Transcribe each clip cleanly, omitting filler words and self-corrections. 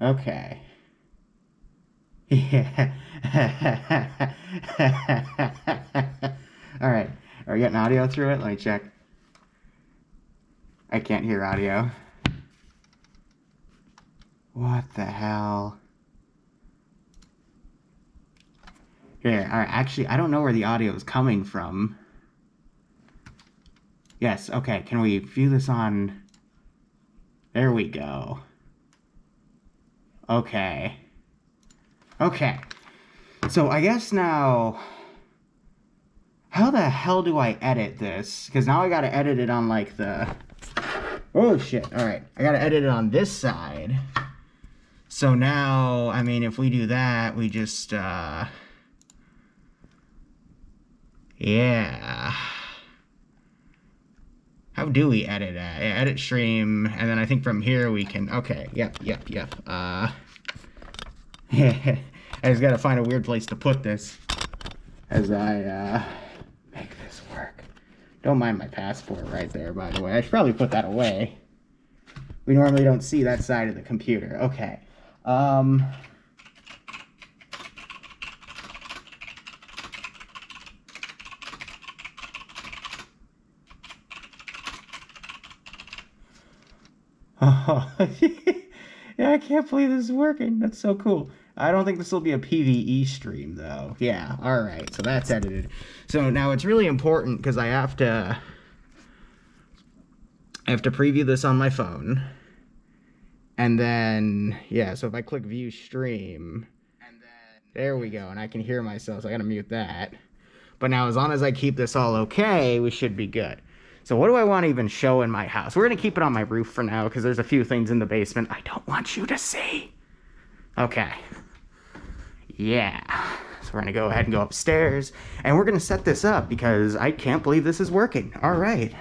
Okay. Yeah. All right. Are we getting audio through it? Let me check. I can't hear audio. What the hell? Here, all right. Actually, I don't know where the audio is coming from. Yes, okay. Can we view this on... There we go. Okay. Okay. So I guess now... How the hell do I edit this? Because now I gotta edit it on, like, the... Oh, shit. Alright. I gotta edit it on this side. So now, I mean, if we do that, we just, yeah. How do we edit it? Edit stream, and then I think from here we can, okay, yep. I just gotta find a weird place to put this as I, make this work. Don't mind my passport right there, by the way. I should probably put that away. We normally don't see that side of the computer. Okay. Oh, yeah, I can't believe this is working. That's so cool. I don't think this will be a PvE stream, though. Yeah, all right. So that's edited. So now it's really important because I have to preview this on my phone. And then, yeah, so if I click view stream, and then there we go, and I can hear myself, so I gotta mute that. But now as long as I keep this all okay, we should be good. So what do I want to even show in my house? We're gonna keep it on my roof for now, because there's a few things in the basement I don't want you to see. Okay. Yeah. So we're gonna go ahead and go upstairs, and we're gonna set this up, because I can't believe this is working. All right.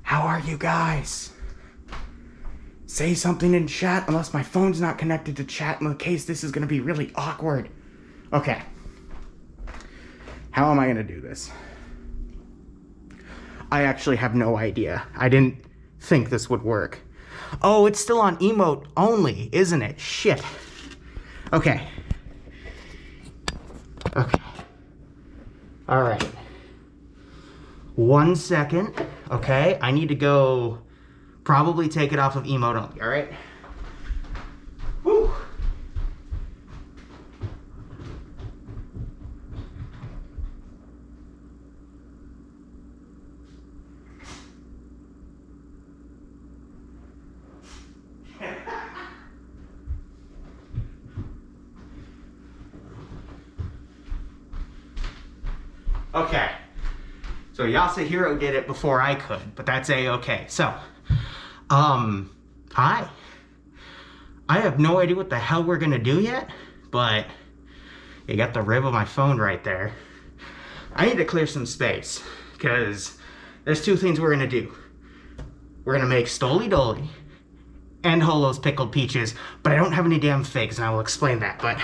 How are you guys? Say something in chat, unless my phone's not connected to chat, in the case this is going to be really awkward. Okay. How am I going to do this? I actually have no idea. I didn't think this would work. Oh, it's still on emote only, isn't it? Shit. Okay. Okay. All right. 1 second. Okay, I need to go... Probably take it off of emote only, all right? Whew. Okay. So Yasuhiro did it before I could, but that's a-okay. So, hi. I have no idea what the hell we're gonna do yet, but you got the rib of my phone right there. I need to clear some space, because there's two things we're gonna do. We're gonna make Stoli Doli and Holo's Pickled Peaches, but I don't have any damn figs, and I will explain that, but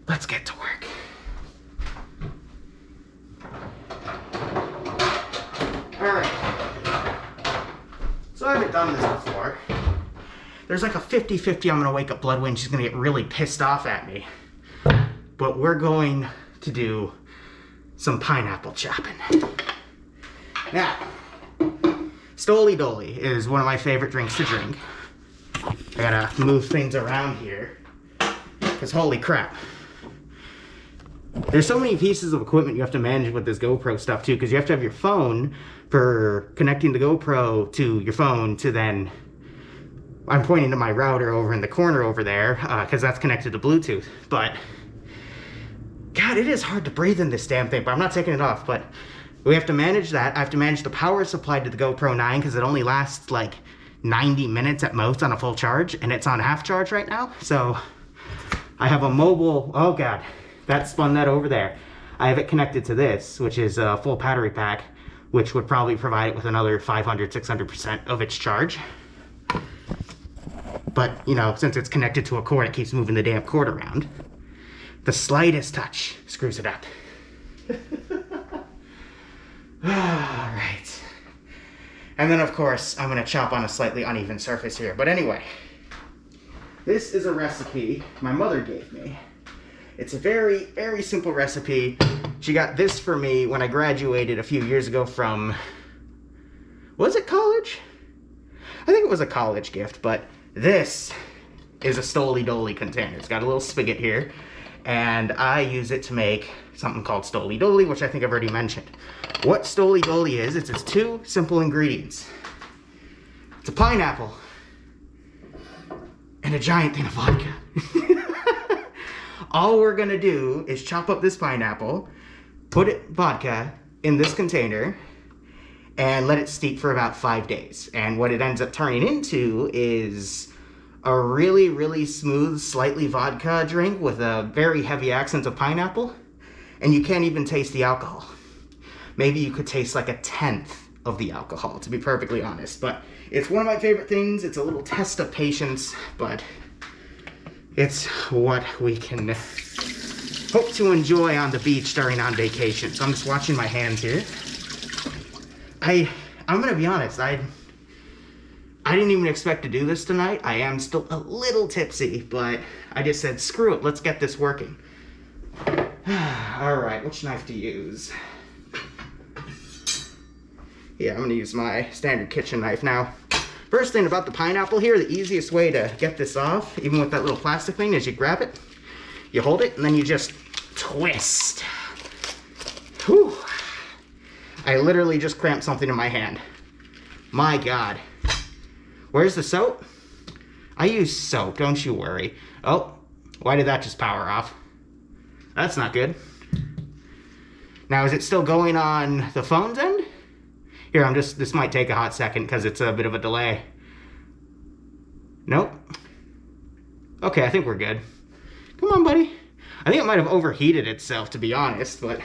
let's get to work. Alright. So I haven't done this before. There's like a 50-50 I'm gonna wake up Bloodwind. She's gonna get really pissed off at me. But we're going to do some pineapple chopping. Now, Stoli Doli is one of my favorite drinks to drink. I gotta move things around here, because holy crap. There's so many pieces of equipment you have to manage with this GoPro stuff too, because you have to have your phone for connecting the GoPro to your phone to then... I'm pointing to my router over in the corner over there, because that's connected to Bluetooth. But, God, it is hard to breathe in this damn thing, but I'm not taking it off. But we have to manage that. I have to manage the power supplied to the GoPro 9, because it only lasts like 90 minutes at most on a full charge, and it's on half charge right now. So I have a mobile... Oh, God. That spun that over there. I have it connected to this, which is a full battery pack, which would probably provide it with another 500, 600% of its charge. But, you know, since it's connected to a cord, it keeps moving the damn cord around. The slightest touch screws it up. Alright. And then, of course, I'm going to chop on a slightly uneven surface here. But anyway, this is a recipe my mother gave me. It's a very, very simple recipe. She got this for me when I graduated a few years ago from, was it college? I think it was a college gift, but this is a Stoli Doli container. It's got a little spigot here, and I use it to make something called Stoli Doli, which I think I've already mentioned. What Stoli Doli is, it's two simple ingredients. It's a pineapple and a giant thing of vodka. All we're gonna do is chop up this pineapple, put vodka in this container, and let it steep for about 5 days. And what it ends up turning into is a really, really smooth, slightly vodka drink with a very heavy accent of pineapple. And you can't even taste the alcohol. Maybe you could taste like 1/10 of the alcohol, to be perfectly honest. But it's one of my favorite things. It's a little test of patience, but it's what we can hope to enjoy on the beach during on vacation. So I'm just watching my hands here. I'm gonna be honest, I didn't even expect to do this tonight. I am still a little tipsy, but I just said, screw it, let's get this working. All right, which knife to use? Yeah, I'm gonna use my standard kitchen knife. Now, first thing about the pineapple here, the easiest way to get this off, even with that little plastic thing, is you grab it, you hold it, and then you just twist. Whew. I literally just cramped something in my hand. My God. Where's the soap? I use soap, don't you worry. Oh, why did that just power off? That's not good. Now, is it still going on the phone's end? Here, this might take a hot second because it's a bit of a delay. Nope. Okay, I think we're good. Come on, buddy. I think it might have overheated itself, to be honest, but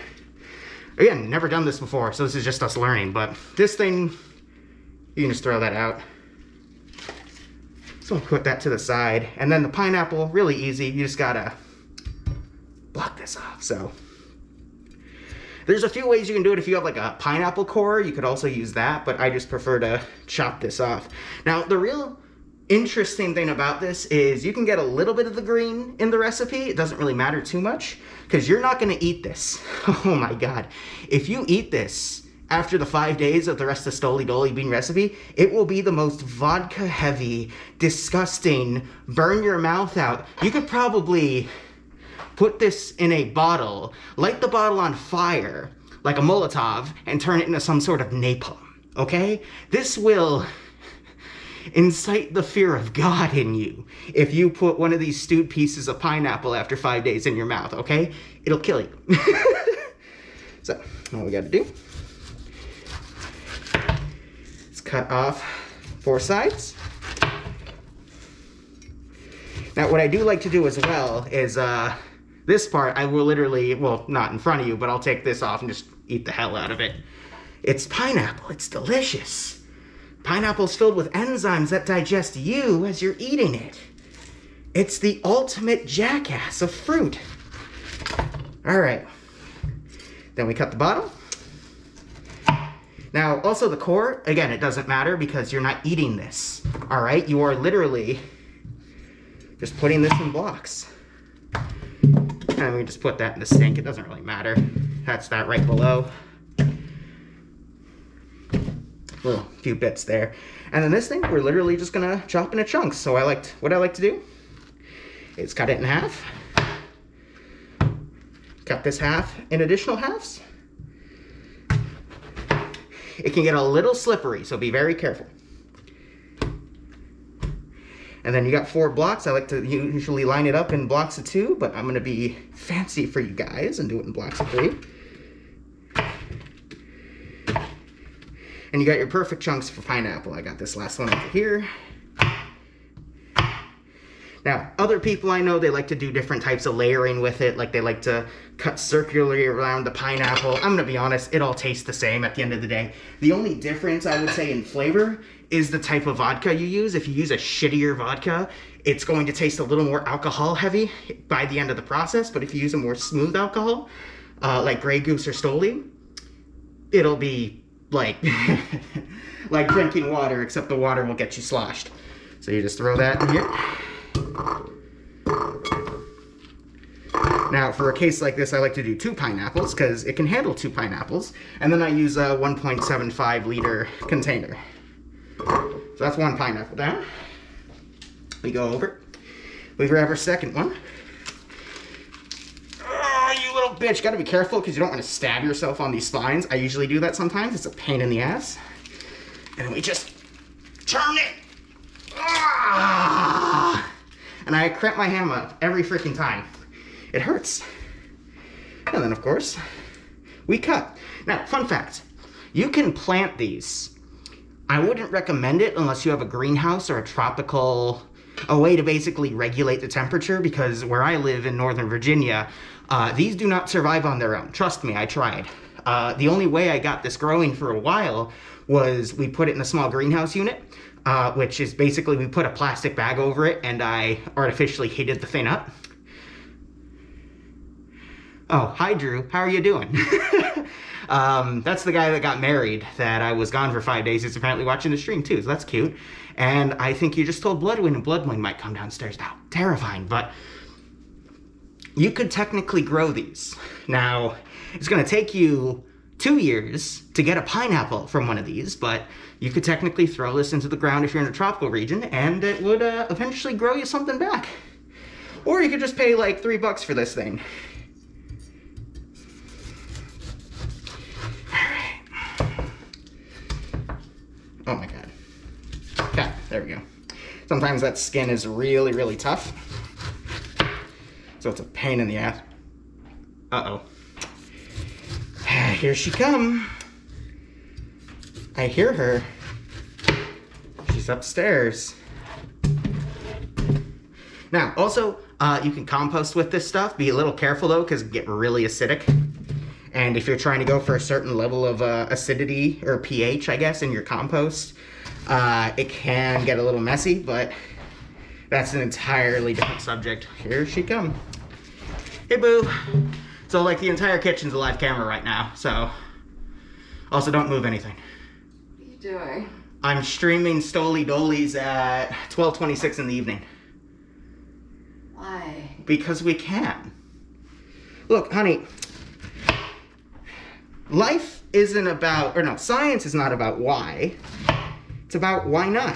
again, never done this before, so this is just us learning. But this thing, you can just throw that out. So I'll put that to the side. And then the pineapple, really easy. You just gotta block this off. So there's a few ways you can do it. If you have like a pineapple core, you could also use that, but I just prefer to chop this off. Now, the real interesting thing about this is you can get a little bit of the green in the recipe. It doesn't really matter too much because you're not gonna eat this. Oh my God. If you eat this after the 5 days of the rest of the Stoli Doli bean recipe, it will be the most vodka heavy, disgusting, burn your mouth out. You could probably put this in a bottle, light the bottle on fire, like a Molotov, and turn it into some sort of napalm, okay? This will incite the fear of God in you if you put one of these stewed pieces of pineapple after 5 days in your mouth, okay? It'll kill you. So, all we gotta do is cut off 4 sides. Now, what I do like to do as well is, this part, I will literally, well, not in front of you, but I'll take this off and just eat the hell out of it. It's pineapple. It's delicious. Pineapple's filled with enzymes that digest you as you're eating it. It's the ultimate jackass of fruit. All right. Then we cut the bottom. Now, also the core, again, it doesn't matter because you're not eating this. All right? You are literally just putting this in blocks. And we can just put that in the sink. It doesn't really matter. That's that right below. Little few bits there. And then this thing, we're literally just gonna chop into chunks. So what I like to do is cut it in half. Cut this half in additional halves. It can get a little slippery, so be very careful. And then you got 4 blocks. I like to usually line it up in blocks of 2, but I'm gonna be fancy for you guys and do it in blocks of 3. And you got your perfect chunks for pineapple. I got this last one over here. Now, other people I know, they like to do different types of layering with it. Like they like to cut circularly around the pineapple. I'm gonna be honest, it all tastes the same at the end of the day. The only difference I would say in flavor is the type of vodka you use. If you use a shittier vodka, it's going to taste a little more alcohol heavy by the end of the process. But if you use a more smooth alcohol, like Grey Goose or Stoli, it'll be like like drinking water, except the water will get you sloshed. So you just throw that in here. Now, for a case like this, I like to do 2 pineapples because it can handle 2 pineapples. And then I use a 1.75 liter container. So that's 1 pineapple down. We go over. We grab our second one. Oh, you little bitch. Gotta be careful because you don't want to stab yourself on these spines. I usually do that sometimes. It's a pain in the ass. And then we just turn it. Ah! And I cramp my ham up every freaking time. It hurts. And then, of course, we cut. Now, fun fact. You can plant these. I wouldn't recommend it unless you have a greenhouse or a way to basically regulate the temperature, because where I live in Northern Virginia, these do not survive on their own. Trust me, I tried. The only way I got this growing for a while was we put it in a small greenhouse unit, which is basically we put a plastic bag over it and I artificially heated the thing up. Oh, hi Drew, how are you doing? That's the guy that got married that I was gone for 5 days. He's apparently watching the stream too, so that's cute. And I think you just told Bloodwind, and Bloodwind might come downstairs now. Terrifying, but you could technically grow these. Now, it's gonna take you 2 years to get a pineapple from one of these, but you could technically throw this into the ground if you're in a tropical region, and it would eventually grow you something back. Or you could just pay like $3 for this thing. Oh my god. Okay, there we go. Sometimes that skin is really, really tough. So it's a pain in the ass. Uh-oh. Here she come. I hear her. She's upstairs. Now, also, you can compost with this stuff. Be a little careful though, because it get really acidic. And if you're trying to go for a certain level of acidity or pH, I guess, in your compost, it can get a little messy, but that's an entirely different subject. Here she comes. Hey, boo. So, like, the entire kitchen's a live camera right now, so also don't move anything. What are you doing? I'm streaming Stoly Dolies at 12:26 in the evening. Why? Because we can. Look, honey. Life isn't about, or no, science is not about why. It's about why not.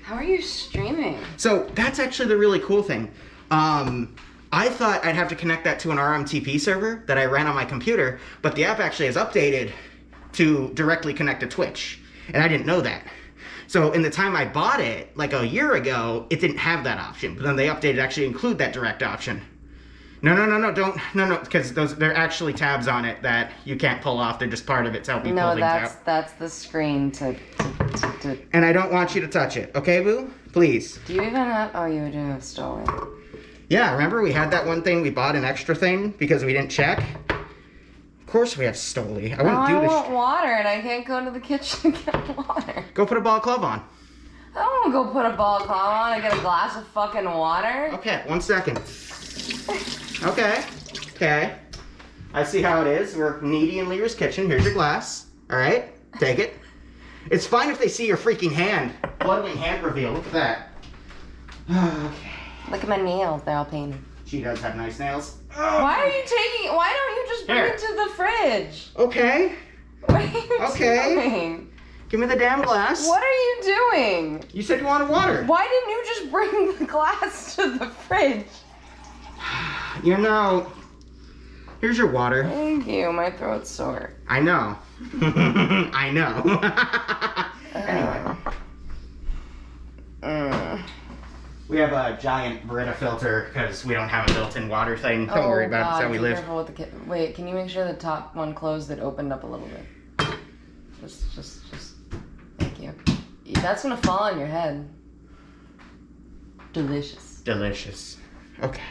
How are you streaming? So that's actually the really cool thing. I thought I'd have to connect that to an RMTP server that I ran on my computer, but the app actually has updated to directly connect to Twitch, and I didn't know that. So in the time I bought it, like a year ago, it didn't have that option, but then they updated to actually include that direct option. No, because there are actually tabs on it that you can't pull off. They're just part of it to help you pull things out. No, that's the screen to... And I don't want you to touch it, okay, boo? Please. Do you even have... Oh, you do have stolen. Yeah, remember we had that one thing, we bought an extra thing because we didn't check? Of course we have Stoly. I wouldn't do this. I want water and I can't go to the kitchen to get water. Go put a ball glove on. I don't want to go put a ball cloth on and get a glass of fucking water. Okay, 1 second. Okay. I see how it is. We're needy in Liru's kitchen. Here's your glass. All right, take it. It's fine if they see your freaking hand. Bloodwing hand reveal. Look at that. Okay. Look at my nails. They're all painted. She does have nice nails. Why are you taking... Why don't you just bring Here. it to the fridge? Okay. What are you doing? Give me the damn glass. What are you doing? You said you wanted water. Why didn't you just bring the glass to the fridge? You know, here's your water. Thank you. My throat's sore. I know. I know. Anyway. We have a giant Brita filter because we don't have a built-in water thing. Don't worry about it. That's how we live. Careful with the Wait, can you make sure the top one closed that opened up a little bit? Just. Thank you. That's gonna fall on your head. Delicious. Delicious. Okay.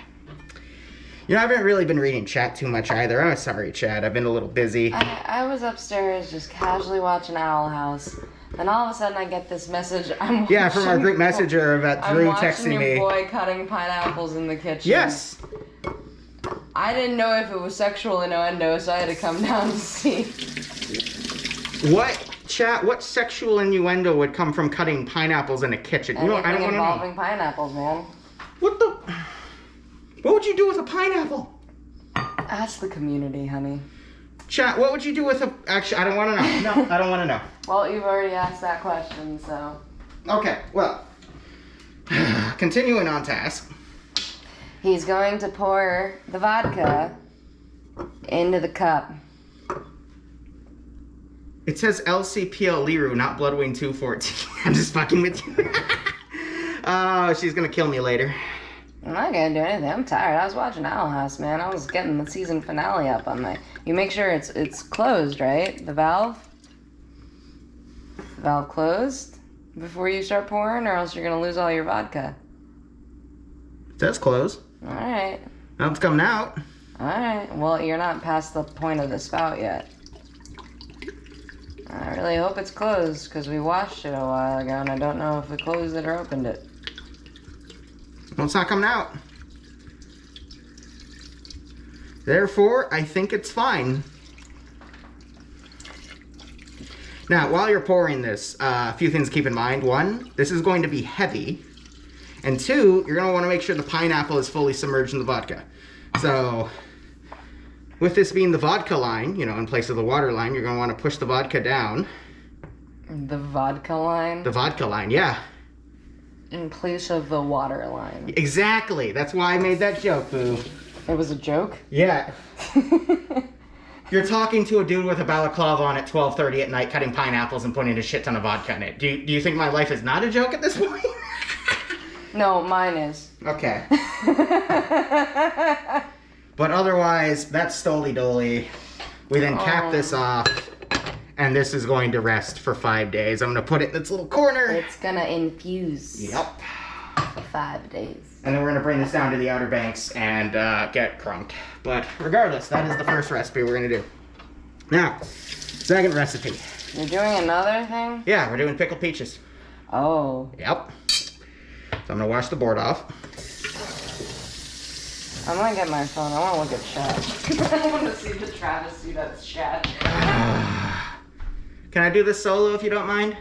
You know, I haven't really been reading chat too much either. I'm sorry, chat. I've been a little busy. I was upstairs just casually watching Owl House. Then all of a sudden I get this message. Yeah, from our group messenger about Drew texting me. I'm watching your boy cutting pineapples in the kitchen. Yes. I didn't know if it was sexual innuendo, so I had to come down to see. What Chat, what sexual innuendo would come from cutting pineapples in a kitchen? You know what? I don't want to know. Involving pineapples, man. What the? What would you do with a pineapple? Ask the community, honey. Chat, what would you do with a... Actually, I don't want to know. No, I don't want to know. Well, you've already asked that question, so... Okay, well. Continuing on task. He's going to pour the vodka into the cup. It says LCPL Liru, not Bloodwing 214. I'm just fucking with you. Oh, she's gonna kill me later. I'm not gonna do anything. I'm tired. I was watching Owl House, man. I was getting the season finale up on my... You make sure it's closed, right? The valve? The valve closed before you start pouring, or else you're gonna lose all your vodka. It says close. Alright. Now it's coming out. Alright. Well, you're not past the point of the spout yet. I really hope it's closed, because we washed it a while ago, and I don't know if we closed it or opened it. Well, it's not coming out. Therefore, I think it's fine. Now, while you're pouring this, a few things to keep in mind. One, this is going to be heavy. And two, you're going to want to make sure the pineapple is fully submerged in the vodka. So, with this being the vodka line, you know, in place of the water line, you're going to want to push the vodka down. The vodka line? The vodka line, yeah. In place of the water line. Exactly. That's why I made that joke, boo. It was a joke? Yeah. You're talking to a dude with a balaclava on at 12:30 at night, cutting pineapples and putting a shit ton of vodka in it. Do you think my life is not a joke at this point? No, mine is. Okay. But otherwise, that's Stoli-Doli. We then cap this off, and this is going to rest for 5 days. I'm going to put it in its little corner. It's going to infuse. Yep. For 5 days. And then we're going to bring this down to the Outer Banks and get crunked. But regardless, that is the first recipe we're going to do. Now, second recipe. You're doing another thing? Yeah, we're doing pickled peaches. Oh. Yep. So I'm going to wash the board off. I'm going to get my phone. I want to look at chat. I want to see the travesty that's chat. Can I do this solo if you don't mind?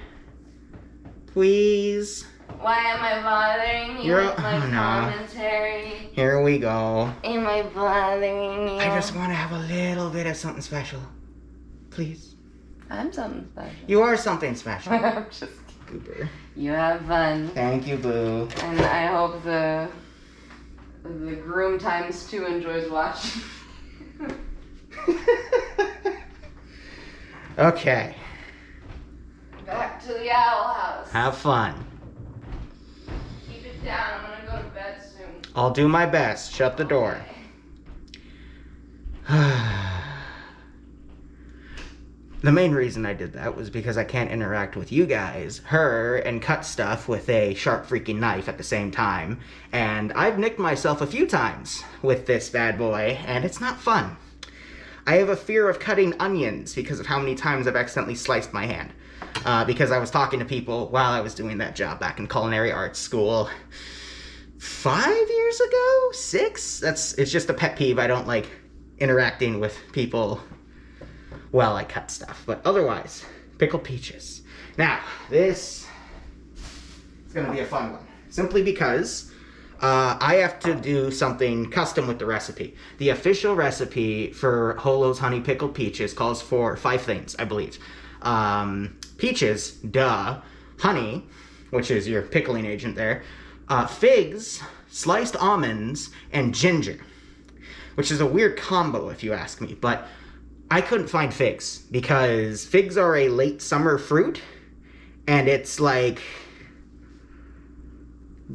Please? Why am I bothering you with my commentary? Here we go. Am I bothering you? I just want to have a little bit of something special. Please? I'm something special. You are something special. I'm just kidding. Goober. You have fun. Thank you, boo. And I hope the groom times 2 enjoys watching. Okay. Back to the Owl House. Have fun. Keep it down. I'm gonna go to bed soon. I'll do my best. Shut the door. The main reason I did that was because I can't interact with you guys, her, and cut stuff with a sharp freaking knife at the same time. And I've nicked myself a few times with this bad boy, and it's not fun. I have a fear of cutting onions because of how many times I've accidentally sliced my hand. Because I was talking to people while I was doing that job back in culinary arts school 5 years ago? 6? It's just a pet peeve. I don't like interacting with people while I cut stuff. But otherwise, pickled peaches. Now, this is going to be a fun one. Simply because I have to do something custom with the recipe. The official recipe for Holo's Honey Pickled Peaches calls for 5 things, I believe. Peaches, duh. Honey, which is your pickling agent there. Figs, sliced almonds, and ginger. Which is a weird combo if you ask me, but I couldn't find figs because figs are a late summer fruit and it's like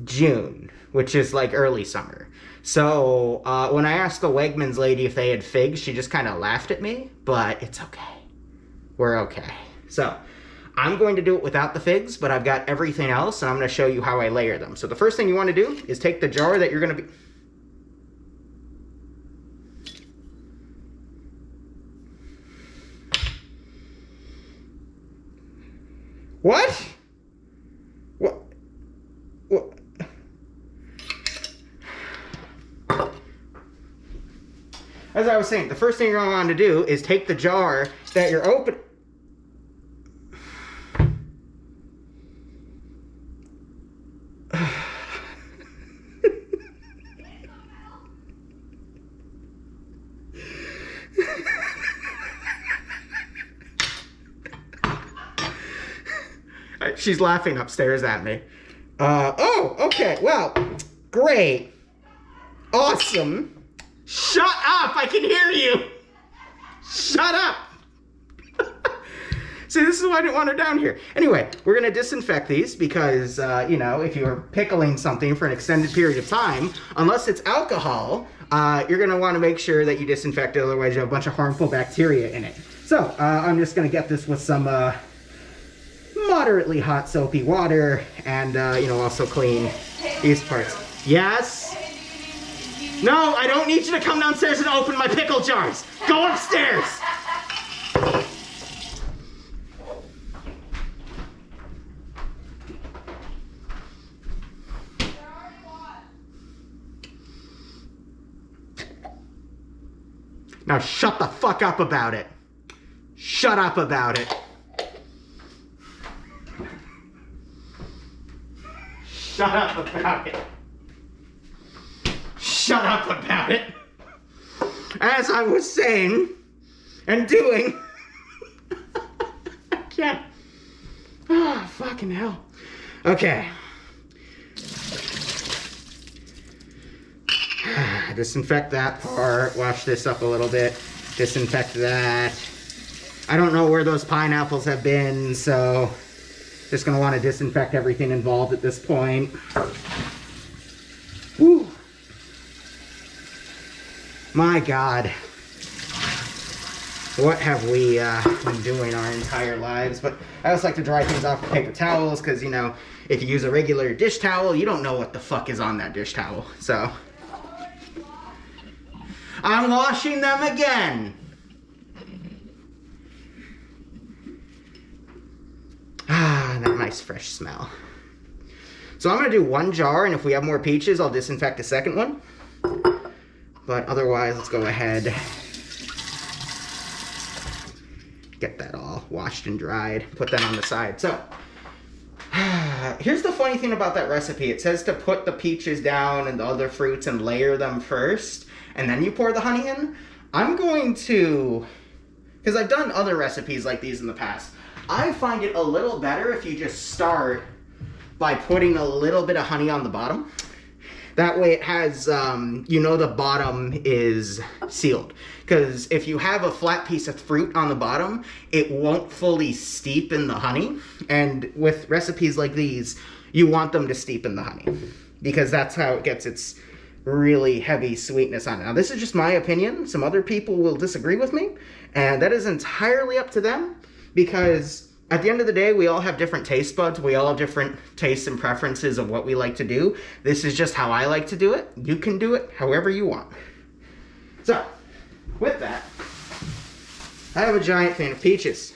June, which is like early summer. So when I asked the Wegmans lady if they had figs, she just kind of laughed at me, but it's okay. We're okay. So I'm going to do it without the figs, but I've got everything else and I'm going to show you how I layer them. So the first thing you want to do is take the jar that you're going to be... What? What? What? As I was saying, the first thing you're going to want to do is take the jar that you're open... She's laughing upstairs at me. Oh, okay. Well, great. Awesome. Shut up. I can hear you. Shut up. See, this is why I didn't want her down here. Anyway, we're going to disinfect these because, you know, if you're pickling something for an extended period of time, unless it's alcohol, you're going to want to make sure that you disinfect it. Otherwise, you have a bunch of harmful bacteria in it. So, I'm just going to get this with some moderately hot soapy water and, you know, also clean these parts. Yes? No, I don't need you to come downstairs and open my pickle jars. Go upstairs. Now shut the fuck up about it. Shut up about it. Shut up about it. Shut up about it. As I was saying and doing. I can't. Oh, fucking hell. Okay. Disinfect that part, wash this up a little bit, disinfect that. I don't know where those pineapples have been, so just gonna want to disinfect everything involved at this point. Woo. My God. What have we been doing our entire lives? But I also like to dry things off with paper towels because, you know, if you use a regular dish towel, you don't know what the fuck is on that dish towel, so. I'm washing them again. Ah, that nice fresh smell. So I'm gonna do one jar, and if we have more peaches, I'll disinfect a second one. But otherwise, let's go ahead. Get that all washed and dried. Put that on the side. So, here's the funny thing about that recipe. It says to put the peaches down and the other fruits and layer them first, and then you pour the honey in. I'm going to, because I've done other recipes like these in the past, I find it a little better if you just start by putting a little bit of honey on the bottom. That way it has, you know, the bottom is sealed. Because if you have a flat piece of fruit on the bottom, it won't fully steep in the honey. And with recipes like these, you want them to steep in the honey. Because that's how it gets its really heavy sweetness on it. Now, this is just my opinion. Some other people will disagree with me. And that is entirely up to them. Because at the end of the day, we all have different taste buds. We all have different tastes and preferences of what we like to do. This is just how I like to do it. You can do it however you want. So, with that, I have a giant fan of peaches.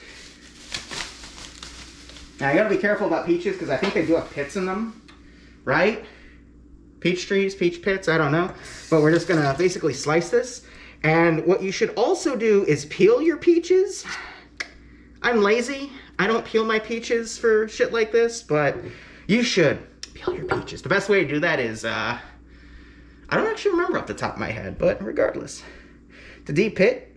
Now, you gotta be careful about peaches because I think they do have pits in them, right? Peach trees, peach pits, I don't know. But we're just gonna basically slice this. And what you should also do is peel your peaches. I'm lazy. I don't peel my peaches for shit like this, but you should peel your peaches. The best way to do that is, I don't actually remember off the top of my head, but regardless. To deep pit,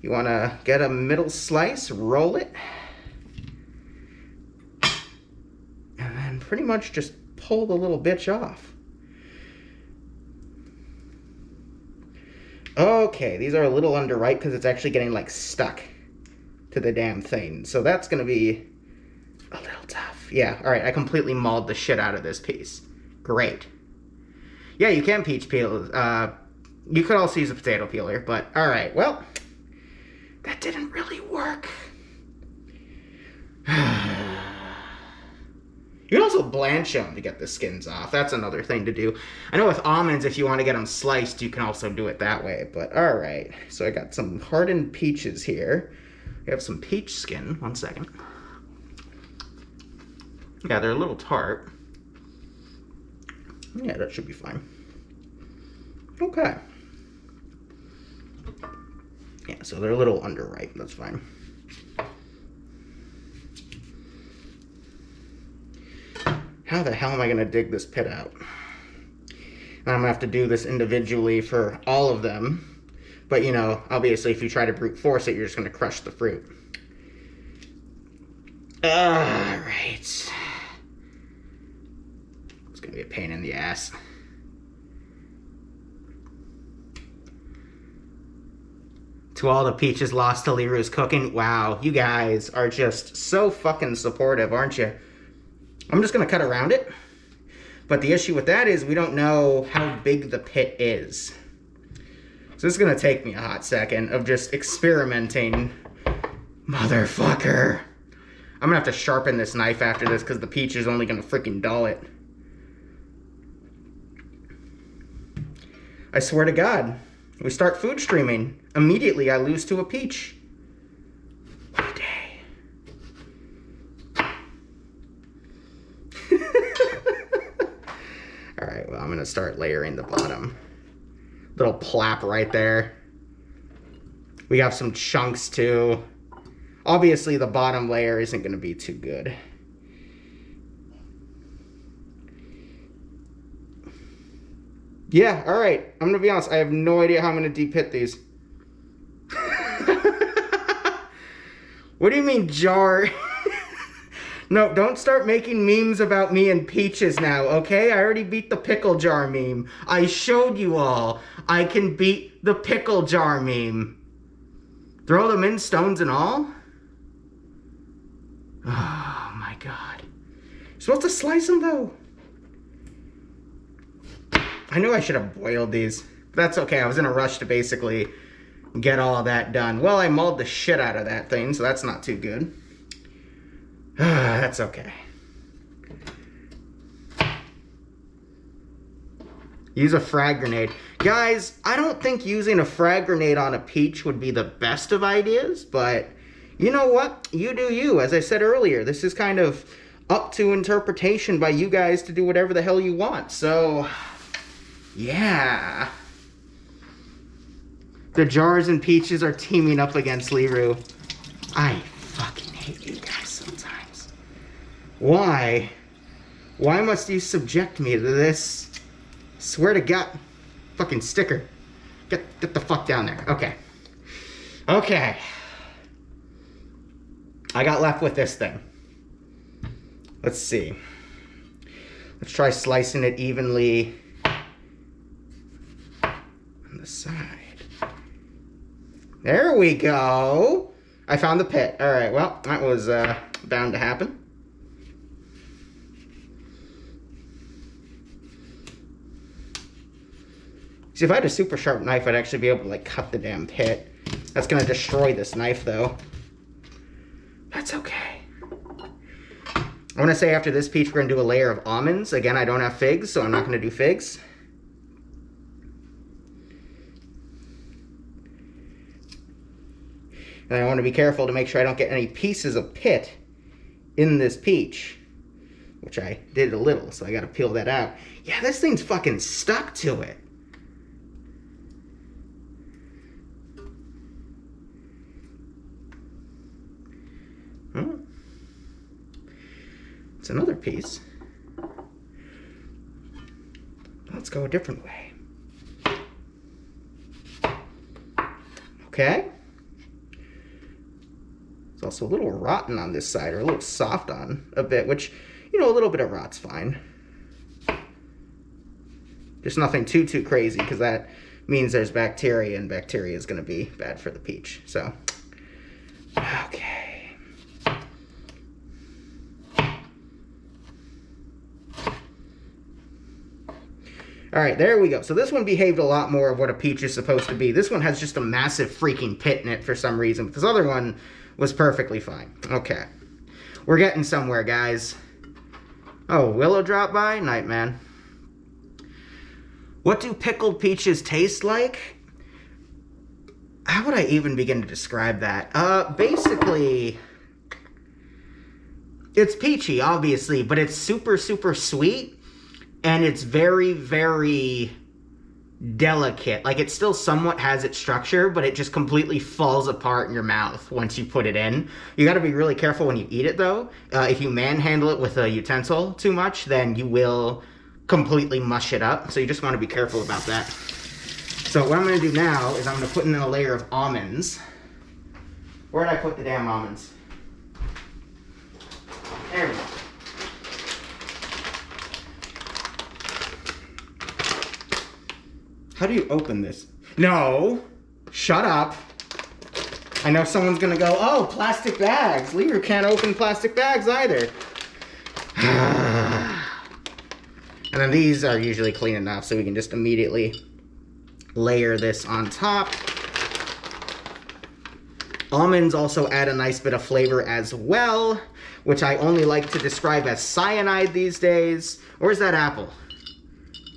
you want to get a middle slice, roll it, and then pretty much just pull the little bitch off. Okay, these are a little underripe because it's actually getting like stuck to the damn thing. So that's gonna be a little tough. Yeah, all right, I completely mauled the shit out of this piece. Great. Yeah, you can peach peel. You could also use a potato peeler, but all right, well, that didn't really work. You can also blanch them to get the skins off. That's another thing to do. I know with almonds, if you want to get them sliced, you can also do it that way, but all right. So I got some hardened peaches here. We have some peach skin. One second. Yeah, they're a little tart. Yeah, that should be fine. Okay. Yeah, so they're a little underripe. That's fine. How the hell am I going to dig this pit out? And I'm going to have to do this individually for all of them. But, you know, obviously if you try to brute force it, you're just going to crush the fruit. Alright. pain in the ass. To all the peaches lost to Liru's cooking. Wow, you guys are just so fucking supportive, aren't you? I'm just gonna cut around it. But the issue with that is we don't know how big the pit is. So this is gonna take me a hot second of just experimenting. Motherfucker. I'm gonna have to sharpen this knife after this because the peach is only gonna freaking dull it. I swear to God, we start food streaming. Immediately I lose to a peach. What a day. Alright, well, I'm gonna start layering the bottom. Little plap right there. We have some chunks too. Obviously the bottom layer isn't gonna be too good. Yeah, alright. I'm gonna be honest, I have no idea how I'm gonna deep hit these. What do you mean jar? No, don't start making memes about me and peaches now, okay? I already beat the pickle jar meme. I showed you all. I can beat the pickle jar meme. Throw them in, stones and all? Oh my God. You're supposed to slice them though. I knew I should have boiled these. But that's okay, I was in a rush to basically get all of that done. Well, I mauled the shit out of that thing, so that's not too good. That's okay. Use a frag grenade. Guys, I don't think using a frag grenade on a peach would be the best of ideas, but you know what? You do you. As I said earlier, this is kind of up to interpretation by you guys to do whatever the hell you want. So, yeah. The jars and peaches are teaming up against Liru. I fucking hate you guys sometimes. Why? Why must you subject me to this? Swear to God. Fucking sticker. Get the fuck down there. Okay. Okay. I got left with this thing. Let's see. Let's try slicing it evenly on the side. There we go. I found the pit. All right, well, that was bound to happen. See, if I had a super sharp knife, I'd actually be able to, like, cut the damn pit. That's gonna destroy this knife, though. That's okay. I want to say after this peach, we're gonna do a layer of almonds. Again, I don't have figs, so I'm not gonna do figs. And I want to be careful to make sure I don't get any pieces of pit in this peach. Which I did a little, so I gotta peel that out. Yeah, this thing's fucking stuck to it. Oh. It's another piece. Let's go a different way. Okay. It's also a little rotten on this side, or a little soft on a bit, which, you know, a little bit of rot's fine. Just nothing too crazy, because that means there's bacteria, and bacteria is going to be bad for the peach. So, okay. All right, there we go. So this one behaved a lot more of what a peach is supposed to be. This one has just a massive freaking pit in it for some reason, but this other one was perfectly fine. Okay. We're getting somewhere, guys. Oh, Willow dropped by? Night, man. What do pickled peaches taste like? How would I even begin to describe that? Basically, it's peachy, obviously, but it's super sweet, and it's very delicate. Like, it still somewhat has its structure, but it just completely falls apart in your mouth once you put it in. You got to be really careful when you eat it, though. If you manhandle it with a utensil too much, then you will completely mush it up. So you just want to be careful about that. So what I'm going to do now is I'm going to put in a layer of almonds. Where did I put the damn almonds? There we go. How do you open this? No! Shut up! I know someone's gonna go, oh, plastic bags. Liru can't open plastic bags either. And then these are usually clean enough, so we can just immediately layer this on top. Almonds also add a nice bit of flavor as well, which I only like to describe as cyanide these days. Or is that apple?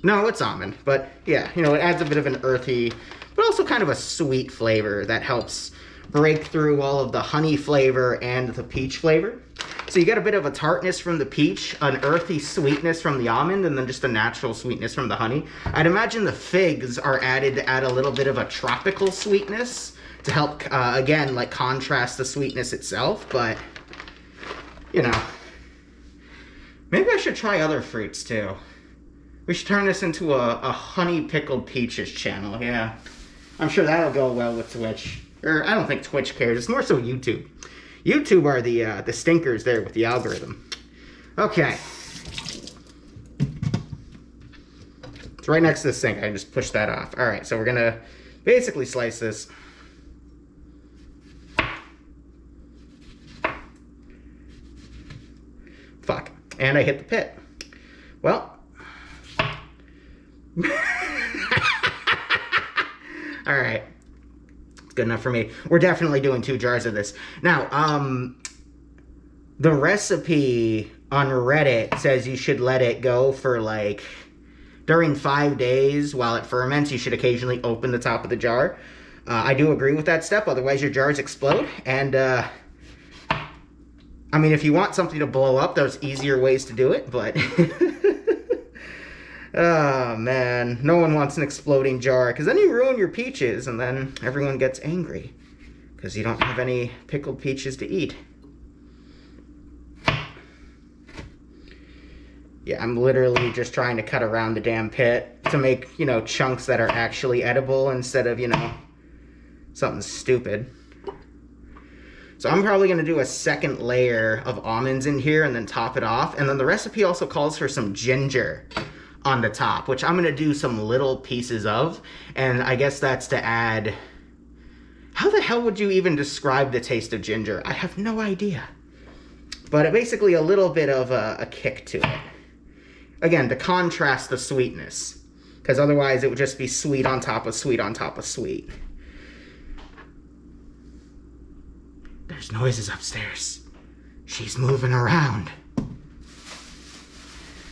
No, it's almond. But yeah, you know, it adds a bit of an earthy, but also kind of a sweet flavor that helps break through all of the honey flavor and the peach flavor. So you get a bit of a tartness from the peach, an earthy sweetness from the almond, and then just a natural sweetness from the honey. I'd imagine the figs are added to add a little bit of a tropical sweetness to help, again, like contrast the sweetness itself, but, you know. Maybe I should try other fruits, too. We should turn this into a honey pickled peaches channel, yeah. I'm sure that'll go well with Twitch. Or, I don't think Twitch cares, it's more so YouTube. YouTube are the stinkers there with the algorithm. Okay. It's right next to the sink, I can just push that off. All right, so we're gonna basically slice this. Fuck. And I hit the pit. Well. Alright. It's good enough for me. We're definitely doing 2 jars of this. Now, the recipe on Reddit says you should let it go for like, during 5 days while it ferments, you should occasionally open the top of the jar. I do agree with that step, otherwise your jars explode. And, I mean, if you want something to blow up, there's easier ways to do it, but... Oh, man. No one wants an exploding jar, because then you ruin your peaches, and then everyone gets angry, because you don't have any pickled peaches to eat. Yeah, I'm literally just trying to cut around the damn pit to make, you know, chunks that are actually edible instead of, you know, something stupid. So I'm probably going to do a second layer of almonds in here and then top it off. And then the recipe also calls for some ginger on the top, which I'm going to do some little pieces of. And I guess that's to add... How the hell would you even describe the taste of ginger? I have no idea. But basically a little bit of a kick to it. Again, to contrast the sweetness. Because otherwise it would just be sweet on top of sweet on top of sweet. There's noises upstairs. She's moving around.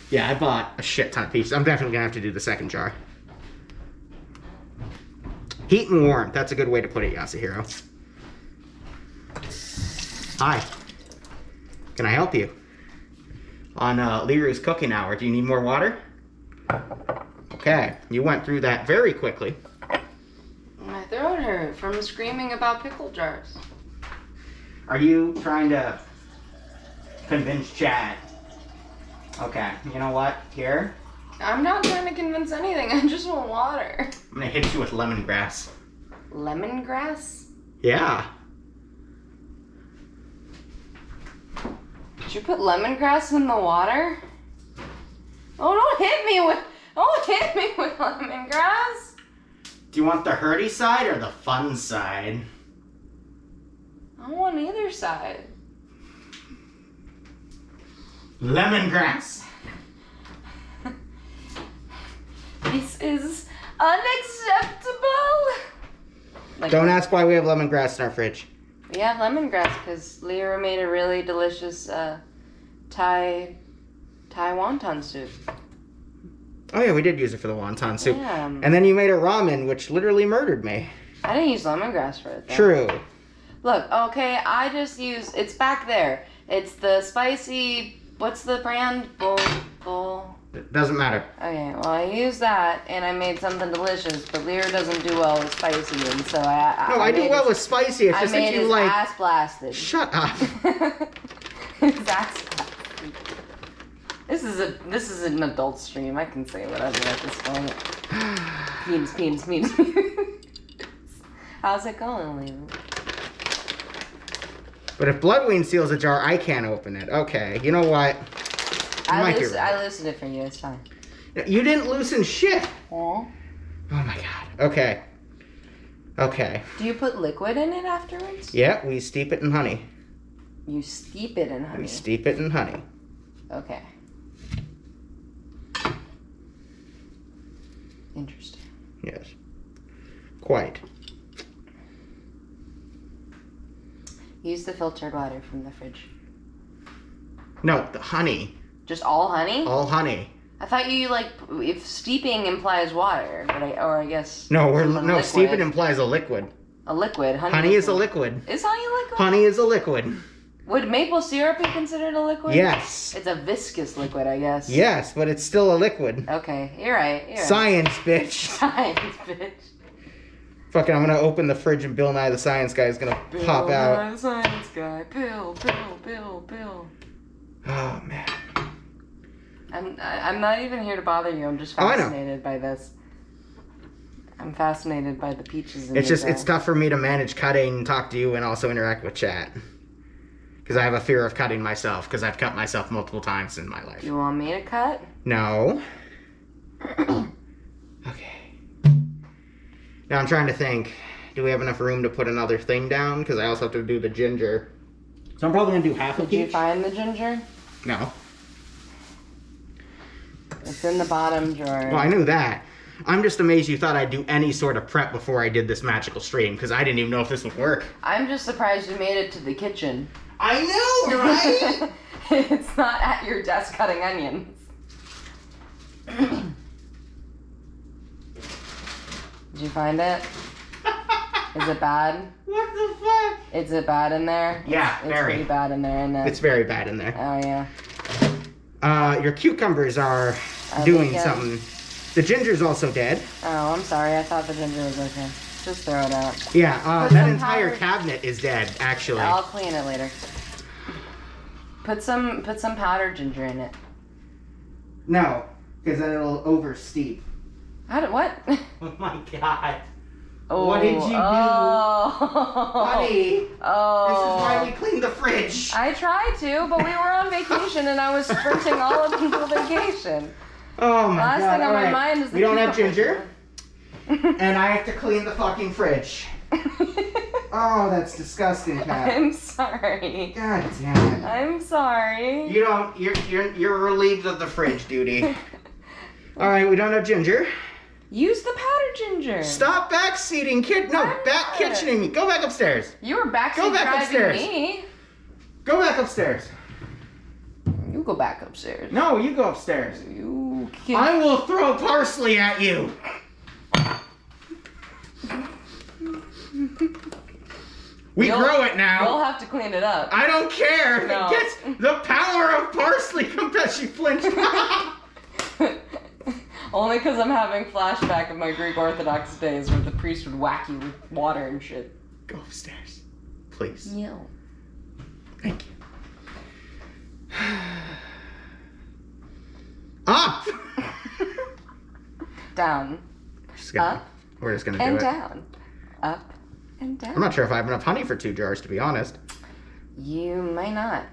Yeah, I bought a shit ton of pieces. I'm definitely gonna have to do the second jar. Heat and warmth, that's a good way to put it, Yasuhiro. Hi. Can I help you? On Liru's cooking hour, do you need more water? Okay, you went through that very quickly. My throat hurt from screaming about pickle jars. Are you trying to convince Chad? Okay, you know what? Here. I'm not trying to convince anything. I just want water. I'm gonna hit you with lemongrass. Lemongrass? Yeah. Did you put lemongrass in the water? Oh, don't hit me with lemongrass. Do you want the hurty side or the fun side? I don't want either side. Lemongrass. This is unacceptable. Like, Don't ask why we have lemongrass in our fridge. We have lemongrass because Liru made a really delicious Thai wonton soup. Oh yeah, we did use it for the wonton soup. Yeah. And then you made a ramen, which literally murdered me. I didn't use lemongrass for it, though. True. Look, okay, I just use... It's back there. It's the spicy... What's the brand? Bull... It doesn't matter. Okay, well, I used that, and I made something delicious, but Liru doesn't do well with spicy, and so I do well with spicy. It's just that you like... ass blasted. Shut up. His ass blasted. This is an adult stream. I can say whatever at this point. Memes. How's it going, Liru? But if Bloodwing seals a jar, I can't open it. Okay, you know what? I loosened it for you. It's fine. You didn't loosen shit. Oh. Oh my god. Okay. Okay. Do you put liquid in it afterwards? Yeah, we steep it in honey. You steep it in honey. We steep it in honey. Okay. Interesting. Yes. Quite. Use the filtered water from the fridge. No, the honey. Just all honey? All honey. I thought you if steeping implies water, but I guess No, liquid. steeping implies a liquid. A liquid. Honey is a liquid. Is honey a liquid? Honey is a liquid. Would maple syrup be considered a liquid? Yes. It's a viscous liquid, I guess. Yes, but it's still a liquid. Okay, you're right. Science, bitch. Science, bitch. Fucking, I'm gonna open the fridge and Bill Nye the Science Guy is gonna pop out. Bill Nye the Science Guy. Bill. Oh, man. I'm not even here to bother you. I'm just fascinated by this. I'm fascinated by the peaches in It's tough for me to manage cutting, talk to you, and also interact with chat. Because I have a fear of cutting myself, because I've cut myself multiple times in my life. You want me to cut? No. Okay. Now I'm trying to think, do we have enough room to put another thing down? Because I also have to do the ginger. So I'm probably going to do half of each. Did you find the ginger? No. It's in the bottom drawer. Well, I knew that. I'm just amazed you thought I'd do any sort of prep before I did this magical stream, because I didn't even know if this would work. I'm just surprised you made it to the kitchen. I know, right? It's not at your desk cutting onions. Did you find it? Is it bad? What the fuck? Is it bad in there? Yeah, it's very. pretty bad in there, isn't it? It's very bad in there. Oh, yeah. Your cucumbers are doing something. The ginger's also dead. Oh, I'm sorry. I thought the ginger was okay. Just throw it out. Yeah, that entire cabinet is dead, actually. I'll clean it later. Put some powdered ginger in it. No, because then it'll oversteep. What? Oh my god. Oh, What did you do? Buddy, Oh. this is why we cleaned the fridge. I tried to, but we were on vacation and I was sprinting all of the vacation. Oh my Last god. thing on my Alright. mind is the we don't have cucumber. ginger, and I have to clean the fucking fridge. Oh, that's disgusting, Pat. I'm sorry. God damn it. I'm sorry. You're relieved of the fridge duty. Alright, we don't have ginger. Use the powdered ginger. Stop backseating, kid. No, I'm back not. kitchening me. Go back upstairs. You were backseat Go back driving upstairs. me. Go back upstairs. You go back upstairs. No, you go upstairs. You can't. I will throw parsley at you. We grow it now. We'll have to clean it up. I don't care. No. It gets the power of parsley. She flinched. Only because I'm having flashback of my Greek Orthodox days where the priest would whack you with water and shit. Go upstairs, please. No. Thank you. Up. Down. We're just gonna do And it. down. Up and down. I'm not sure if I have enough honey for 2 jars, to be honest. You may not.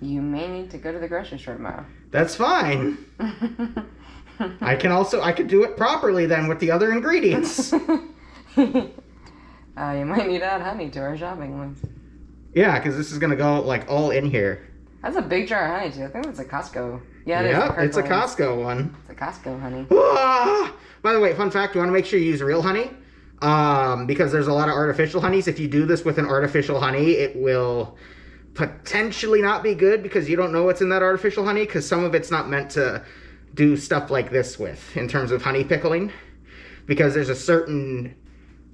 You may need to go to the grocery store tomorrow. That's fine. I could do it properly then with the other ingredients. You might need to add honey to our shopping list. Yeah, because this is gonna go like all in here. That's a big jar of honey too. I think that's a Costco. Yeah, it is. Yep, it's a Kirkland. Costco one. It's a Costco honey. Ah! By the way, fun fact, you want to make sure you use real honey. Because there's a lot of artificial honeys. If you do this with an artificial honey, it will potentially not be good because you don't know what's in that artificial honey because some of it's not meant to do stuff like this with in terms of honey pickling. Because there's a certain,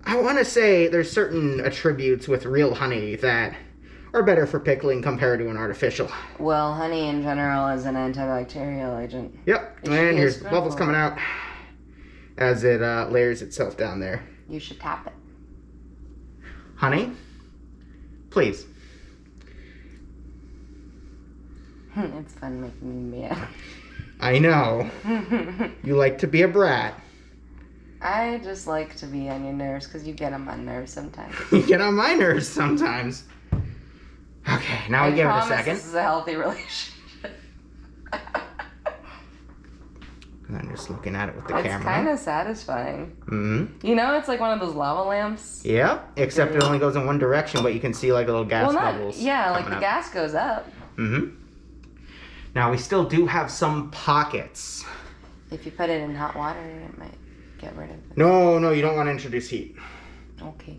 I want to say there's certain attributes with real honey that are better for pickling compared to an artificial. Well, honey in general is an antibacterial agent. Yep, and here's the bubbles coming out as it layers itself down there. You should tap it. Honey, please. It's fun making me mad. I know. You like to be a brat. I just like to be on your nerves because you get on my nerves sometimes. You get on my nerves sometimes. Okay, now we give it a second. This is a healthy relationship. And I'm just looking at it with the It's camera. kind of satisfying. Mm-hmm. You know, it's like one of those lava lamps. Yeah, except it only goes in one direction, but you can see like little gas bubbles. Yeah, like coming the up. gas goes up. Mm-hmm. Now we still do have some pockets. If you put it in hot water, it might get rid of it. No, you don't want to introduce heat. Okay.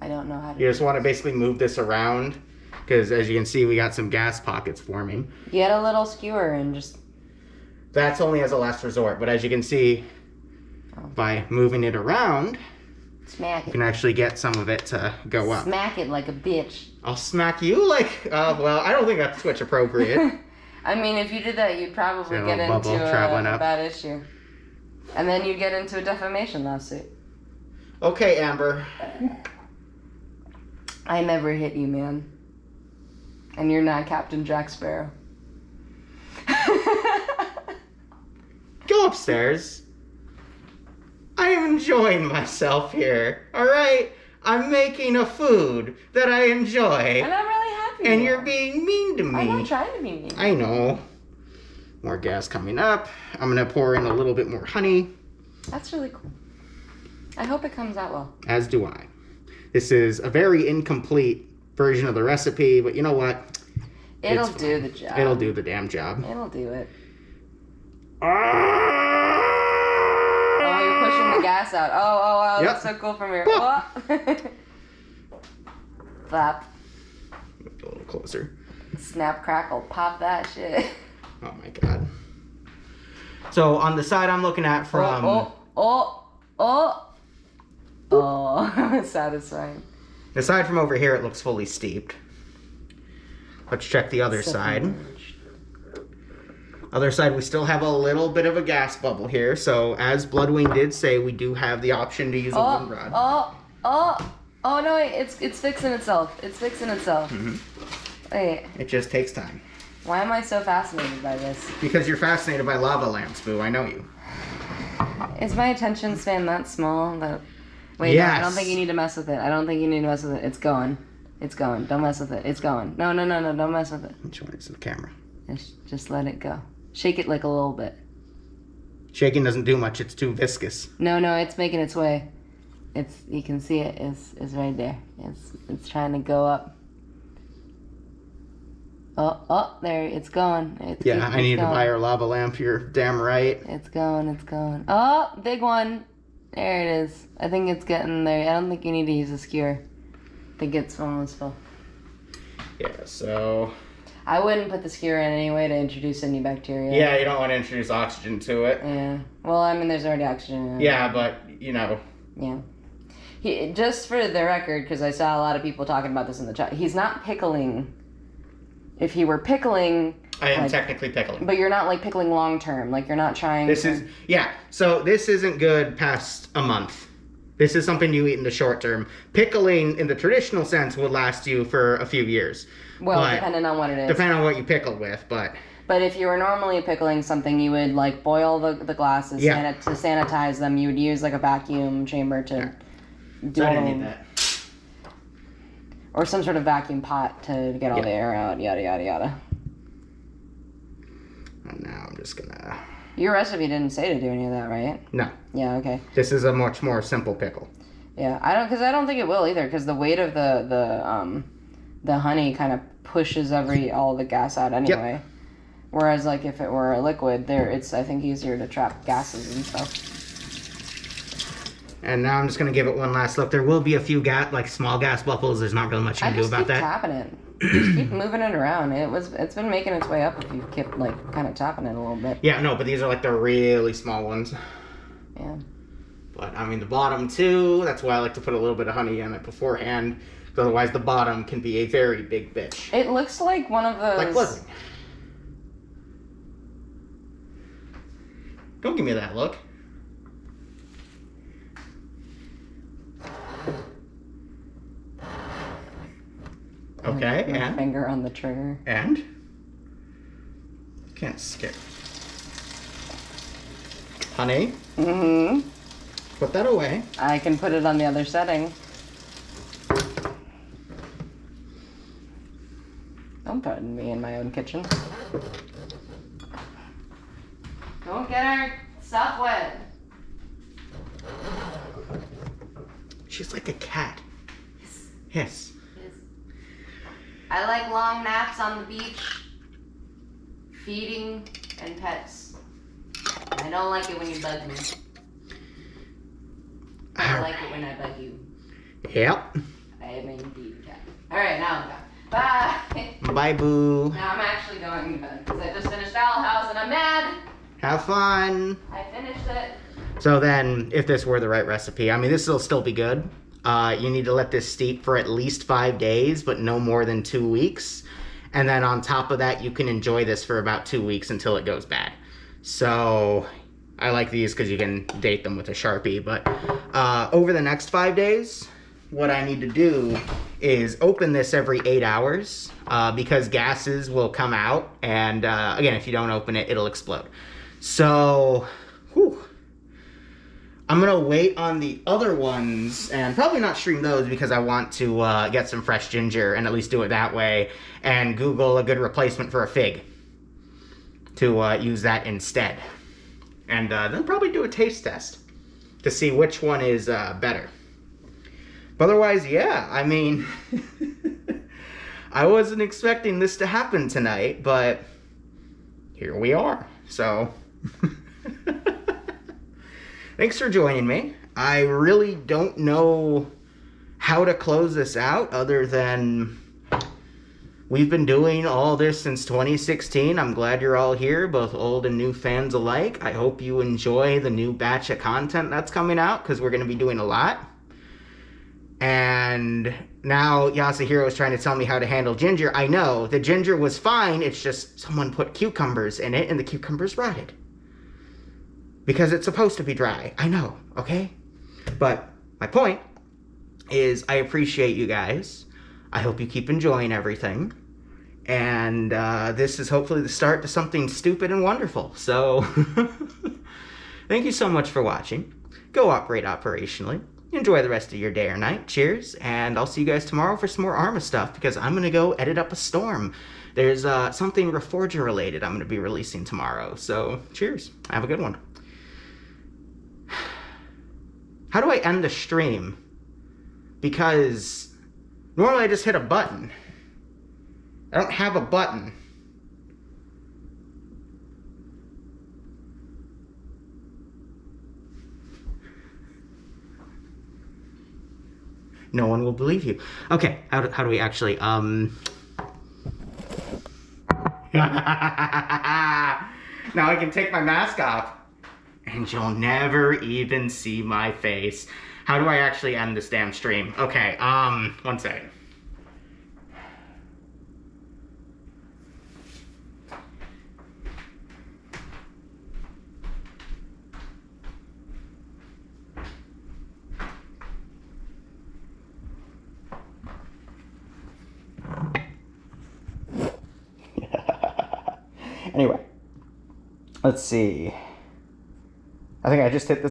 I don't know how to. You just want to basically move this around, because as you can see, we got some gas pockets forming. Get a little skewer and just... That's only as a last resort, but as you can see, by moving it around, smack you it. can actually get some of it to go up. Smack it like a bitch. I'll smack you like, well, I don't think that's Twitch appropriate. I mean, if you did that, you'd probably See a get little into bubble traveling a up. bad issue. And then you'd get into a defamation lawsuit. Okay, Amber. I never hit you, man. And you're not Captain Jack Sparrow. Go upstairs. I am enjoying myself here, alright? I'm making a food that I enjoy. And I'm really happy. And you're being mean to me. I'm not trying to be mean. I know. More gas coming up. I'm going to pour in a little bit more honey. That's really cool. I hope it comes out well. As do I. This is a very incomplete version of the recipe, but you know what? It'll do the job. It'll do the damn job. It'll do it. Oh, Oh, you're pushing the gas out. Oh, wow. Yep. That's so cool from here. Oh. Flap. A little closer. Snap, crackle, pop that shit. Oh my god. So on the side I'm looking at from... Oh, satisfying. Aside from over here, it looks fully steeped. Let's check the other side. Other side, we still have a little bit of a gas bubble here. So as Bloodwing did say, we do have the option to use a wood rod. Oh no, it's fixing itself. It's fixing itself. Wait, It just takes time. why am I so fascinated by this? Because you're fascinated by lava lamps, Boo. I know you. Is my attention span that small? That... Wait, Yes. no, I don't think you need to mess with it. I don't think you need to mess with it. It's going. It's going. Don't mess with it. It's going. No, don't mess with it. I'm showing it to the camera. Just let it go. Shake it like a little bit. Shaking doesn't do much. It's too viscous. No, it's making its way. You can see it is right there. It's trying to go up. Oh, there, it's going. I need to buy her lava lamp. You're damn right. It's going. Oh, big one. There it is. I think it's getting there. I don't think you need to use a skewer. I think it's almost full. Yeah, so... I wouldn't put the skewer in anyway to introduce any bacteria. Yeah, you don't want to introduce oxygen to it. Yeah. Well, I mean, there's already oxygen in it. Yeah, but, you know... Yeah. Just for the record, because I saw a lot of people talking about this in the chat, he's not pickling. If he were pickling... I am technically pickling. But you're not, like, pickling long-term. Like, you're not trying so this isn't good past a month. This is something you eat in the short term. Pickling, in the traditional sense, would last you for a few years. Well, depending on what it is. Depending on what you pickle with, but... But if you were normally pickling something, you would, like, boil the glasses to sanitize them. You would use, like, a vacuum chamber to do So I all didn't the... need that. Or some sort of vacuum pot to get all the air out, yada, yada, yada. And now I'm just gonna... Your recipe didn't say to do any of that, right? No. Yeah, okay. This is a much more simple pickle. Yeah, I don't think it will either, because the weight of the honey kind of pushes all the gas out anyway. Yep. Whereas, like, if it were a liquid, it's, I think, easier to trap gases and stuff. And now I'm just gonna give it one last look. There will be a few small gas bubbles. There's not really much you can do about that. Tapping it. Just keep moving it around. It's been making its way up if you keep, like, kind of tapping it a little bit. Yeah, no, but these are like the really small ones. Yeah. But I mean the bottom too. That's why I like to put a little bit of honey in it beforehand. Because otherwise the bottom can be a very big bitch. It looks like one of those. Like Bloodwing. Don't give me that look. Okay, My and? finger on the trigger. And? Can't skip. Honey? Mm-hmm. Put that away. I can put it on the other setting. Don't threaten me in my own kitchen. Don't get Stop what? She's like a cat. Yes. Yes. Yes. I like long naps on the beach, feeding, and pets. I don't like it when you bug me. I like it when I bug you. Yep. I am indeed a cat. Alright, now I'm done. Bye. Bye, boo. Now I'm actually going to bed because I just finished Owl House and I'm mad. Have fun. I finished it. So then, if this were the right recipe, I mean, this will still be good. You need to let this steep for at least 5 days, but no more than 2 weeks. And then on top of that, you can enjoy this for about 2 weeks until it goes bad. So I like these because you can date them with a Sharpie. But over the next 5 days, what I need to do is open this every 8 hours because gases will come out. And again, if you don't open it, it'll explode. So, whew. I'm going to wait on the other ones and probably not stream those because I want to get some fresh ginger and at least do it that way and Google a good replacement for a fig to use that instead. And then probably do a taste test to see which one is better. But otherwise, yeah, I mean, I wasn't expecting this to happen tonight, but here we are. So... Thanks for joining me. I really don't know how to close this out other than we've been doing all this since 2016. I'm glad you're all here, both old and new fans alike. I hope you enjoy the new batch of content that's coming out because we're going to be doing a lot. And now Yasuhiro is trying to tell me how to handle ginger. I know, the ginger was fine. It's just someone put cucumbers in it and the cucumbers rotted. Because it's supposed to be dry. I know, okay? But my point is I appreciate you guys. I hope you keep enjoying everything. And this is hopefully the start to something stupid and wonderful. So, thank you so much for watching. Go operate operationally. Enjoy the rest of your day or night. Cheers. And I'll see you guys tomorrow for some more Arma stuff because I'm going to go edit up a storm. There's something Reforger related I'm going to be releasing tomorrow. So, cheers. Have a good one. How do I end the stream? Because normally I just hit a button. I don't have a button. No one will believe you. Okay, how do we actually, Now I can take my mask off. And you'll never even see my face. How do I actually end this damn stream? Okay, 1 second. Anyway, let's see. I think I just hit this.